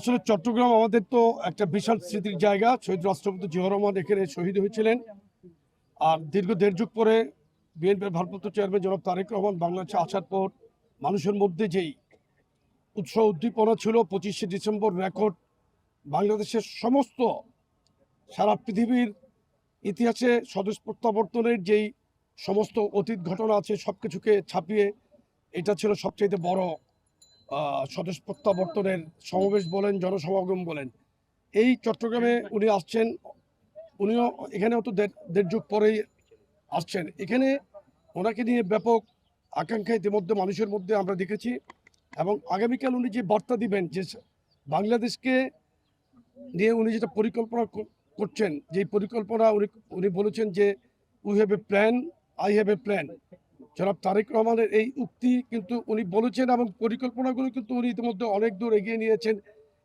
আসলে চট্টগ্রাম আমাদের তো একটা বিশাল স্মৃতির জায়গা। শহীদ রাষ্ট্রপতি জিয়াউর রহমান এখানে শহীদ হয়েছিলেন। আর দীর্ঘ দেড় যুগ পরে বিএনপির ভারপ্রাপ্ত চেয়ারম্যান জনাব তারেক রহমান বাংলাদেশে আসার পর মানুষের মধ্যে যেই উৎসাহ উদ্দীপনা ছিল, 25শে ডিসেম্বর রেকর্ড বাংলাদেশের সমস্ত সারা পৃথিবীর ইতিহাসে স্বদেশ প্রত্যাবর্তনের যেই সমস্ত অতীত ঘটনা আছে সব কিছুকে ছাপিয়ে এটা ছিল সবচেয়ে বড় স্বদেশ প্রত্যাবর্তনের সমাবেশ বলেন, জনসমাগম বলেন। এই চট্টগ্রামে উনি আসছেন, উনিও এখানেও তো দেড় যুগ পরেই আসছেন। এখানে ওনাকে নিয়ে ব্যাপক আকাঙ্ক্ষা ইতিমধ্যে মানুষের মধ্যে আমরা দেখেছি, এবং আগামীকাল উনি যে বার্তা দিবেন যে বাংলাদেশকে নিয়ে উনি যেটা পরিকল্পনা করছেন, যে পরিকল্পনা উনি বলেছেন যে we have a plan, I have a plan. জনাব তারেক রহমানের এই উক্তি কিন্তু উনি বলেছেন এবং পরিকল্পনাগুলো কিন্তু উনি ইতিমধ্যে অনেক দূর এগিয়ে নিয়েছেন।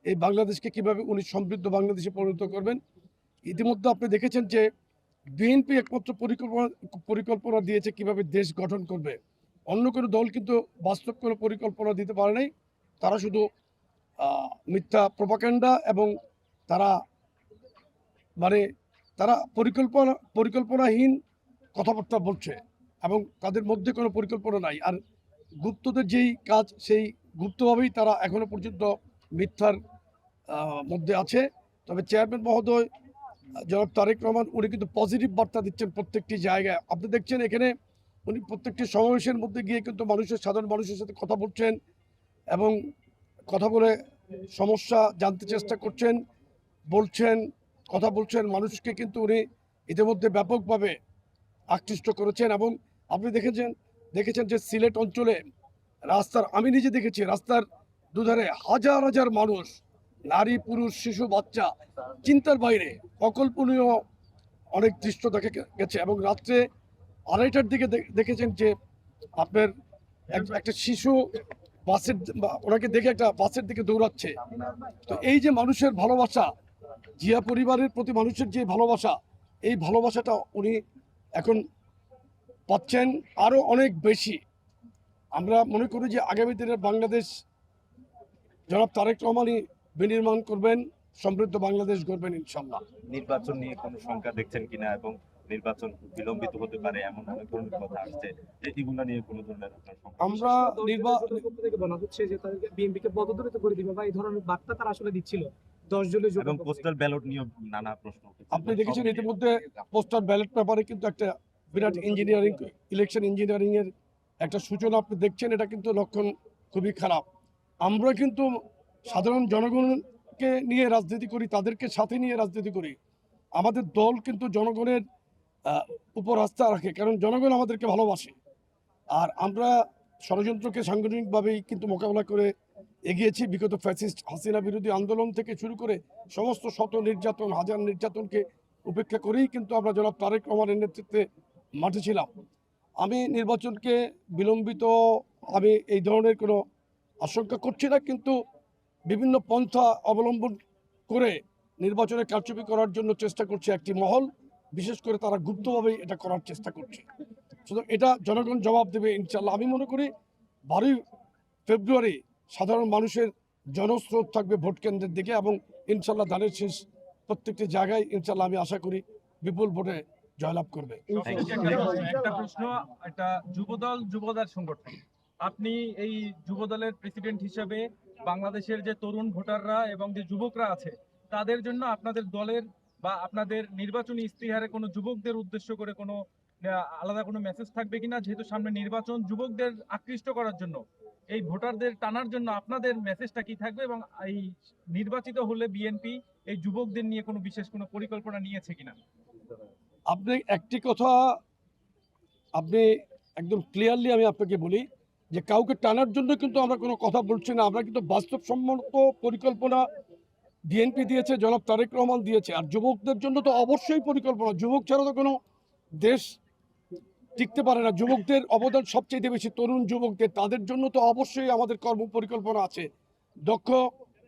এই বাংলাদেশকে কিভাবে উনি সমৃদ্ধ বাংলাদেশে পরিণত করবেন। ইতিমধ্যে আপনি দেখেছেন যে বিএনপি একমাত্র পরিকল্পনা দিয়েছে কিভাবে দেশ গঠন করবে। অন্য কোনো দল কিন্তু বাস্তব কোনো পরিকল্পনা দিতে পারে নাই। তারা শুধু মিথ্যা প্রপাগান্ডা এবং তারা মানে তারা পরিকল্পনাহীন কথাবার্তা বলছে এবং তাদের মধ্যে কোনো পরিকল্পনা নাই। আর গুপ্তদের যেই কাজ, সেই গুপ্তভাবেই তারা এখনো পর্যন্ত মিথ্যার মধ্যে আছে। তবে চেয়ারম্যান মহোদয় জনাব তারেক রহমান উনি কিন্তু পজিটিভ বার্তা দিচ্ছেন প্রত্যেকটি জায়গায়। আপনি দেখছেন এখানে উনি প্রত্যেকটি সমাবেশের মধ্যে গিয়ে কিন্তু সাধারণ মানুষের সাথে কথা বলছেন এবং কথা বলে সমস্যা জানতে চেষ্টা করছেন, কথা বলছেন। মানুষকে কিন্তু উনি ইতিমধ্যে ব্যাপকভাবে আকৃষ্ট করেছেন। এবং আপনি দেখেছেন যে সিলেট অঞ্চলে আমি নিজে দেখেছি রাস্তার দুধারে হাজার হাজার মানুষ, নারী পুরুষ শিশু বাচ্চা, চিন্তার বাইরে অকল্পনীয় অনেক দৃশ্য দেখা গেছে। এবং রাত্রে 2:30টার দিকে দেখেছেন যে আপনার একটা শিশু ওনাকে দেখে একটা বাসের দিকে দৌড়াচ্ছে। তো এই যে মানুষের ভালোবাসা, জিয়া পরিবারের প্রতি মানুষের যে ভালোবাসা, এই ভালোবাসাটা উনি এখন পাচ্ছেন আরো অনেক বেশি। আমরা মনে করি যে আগামী দিনের বাংলাদেশ জনাব তারেক রহমানই বিনির্মাণ করবেন, সমৃদ্ধ বাংলাদেশ গড়বেন ইনশাল্লাহ। নির্বাচন নিয়ে কোনো শঙ্কা দেখছেন কিনা এবং নির্বাচন বিলম্বিত হতে পারে এমন অনেক ধরনের কথা আসছে, এগুলো নিয়ে কোনো ধরনের আমরা বলা হচ্ছে যে তাদেরকে বিএনপিকে পদদলিত করে দিবে বা এই ধরনের বার্তা তারা আসলে দিচ্ছিল 10 জনের এবং পোস্টাল ব্যালট নিয়ে নানা প্রশ্ন। আপনি দেখেছেন ইতিমধ্যে পোস্টাল ব্যালট পেপারে কিন্তু একটা বিরাট ইলেকশন ইঞ্জিনিয়ারিং এর একটা সূচনা আপনি দেখছেন। এটা কিন্তু লক্ষণ খুবই খারাপ। আমরা কিন্তু সাধারণ জনগণকে নিয়ে রাজনীতি করি, তাদেরকে সাথে নিয়ে রাজনীতি করি। আমাদের দল কিন্তু জনগণের উপর আস্থা রাখে, কারণ জনগণ আমাদেরকে ভালোবাসে। আর আমরা ষড়যন্ত্রকে সাংগঠনিকভাবেই কিন্তু মোকাবেলা করে এগিয়েছি। বিগত ফ্যাসিস্ট হাসিনা বিরোধী আন্দোলন থেকে শুরু করে সমস্ত হাজার নির্যাতনকে উপেক্ষা করেই কিন্তু আমরা জনাব তারেক রহমানের নেতৃত্বে মাঠে ছিলাম। আমি নির্বাচনকে বিলম্বিত আমি এই ধরনের কোনো আশঙ্কা করছি না, কিন্তু বিভিন্ন পন্থা অবলম্বন করে নির্বাচনে কারচুপি করার জন্য চেষ্টা করছে একটি মহল, বিশেষ করে তারা গুপ্তভাবেই এটা করার চেষ্টা করছে। শুধু এটা জনগণ জবাব দেবে ইনশাল্লাহ। আমি মনে করি 12ই ফেব্রুয়ারি সাধারণ মানুষের জনস্রোত থাকবে ভোট কেন্দ্রের দিকে, এবং ইনশাল্লাহ ধানের শেষ প্রত্যেকটি জায়গায় ইনশাল্লাহ আমি আশা করি বিপুল ভোটে জয়লাভ করবে। একটা প্রশ্ন, একটা যুবদল সংগঠন, আপনি এই যুবদলের প্রেসিডেন্ট হিসেবে বাংলাদেশের যে তরুণ ভোটাররা এবং যে যুবকরা আছে তাদের জন্য আপনাদের দলের বা আপনাদের নির্বাচনী ইস্তিহারে কোনো যুবকদের উদ্দেশ্য করে কোনো আলাদা কোনো মেসেজ থাকবে কিনা, যেহেতু সামনে নির্বাচন, যুবকদের আকৃষ্ট করার জন্য, এই ভোটারদের টানার জন্য আপনাদের মেসেজটা কি থাকবে, এবং এই নির্বাচিত হলে বিএনপি এই যুবকদের নিয়ে কোনো বিশেষ কোনো পরিকল্পনা নিয়েছে কিনা? আপনি একটি কথা আপনি একদম ক্লিয়ারলি আমি আপনাকে বলি যে কাউকে টানার জন্য কিন্তু আমরা কোনো কথা বলছি না। আমরা কিন্তু বাস্তবসম্মত পরিকল্পনা বিএনপি দিয়েছে, জনাব তারেক রহমান দিয়েছে। আর যুবকদের জন্য তো অবশ্যই পরিকল্পনা, যুবক ছাড়া তো কোনো দেশ টিকতে পারে না। যুবকদের অবদান সবচেয়ে বেশি, তরুণ যুবকদের, তাদের জন্য তো অবশ্যই আমাদের কর্ম পরিকল্পনা আছে। দক্ষ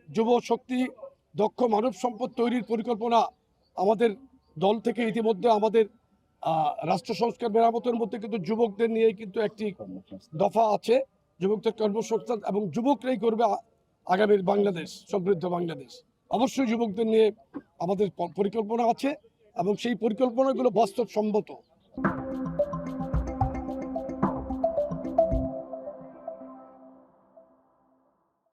যুব শক্তি, দক্ষ মানব সম্পদ তৈরির পরিকল্পনা আমাদের দল থেকে ইতিমধ্যে আমাদের রাষ্ট্র সংস্কার মেরামতের মধ্যে কিন্তু যুবকদের নিয়ে কিন্তু একটি দফা আছে, যুবকদের কর্মসংস্থান, এবং যুবকরাই করবে আগামীর বাংলাদেশ, সমৃদ্ধ বাংলাদেশ। অবশ্যই যুবকদের নিয়ে আমাদের পরিকল্পনা আছে এবং সেই পরিকল্পনাগুলো বাস্তবসম্মত।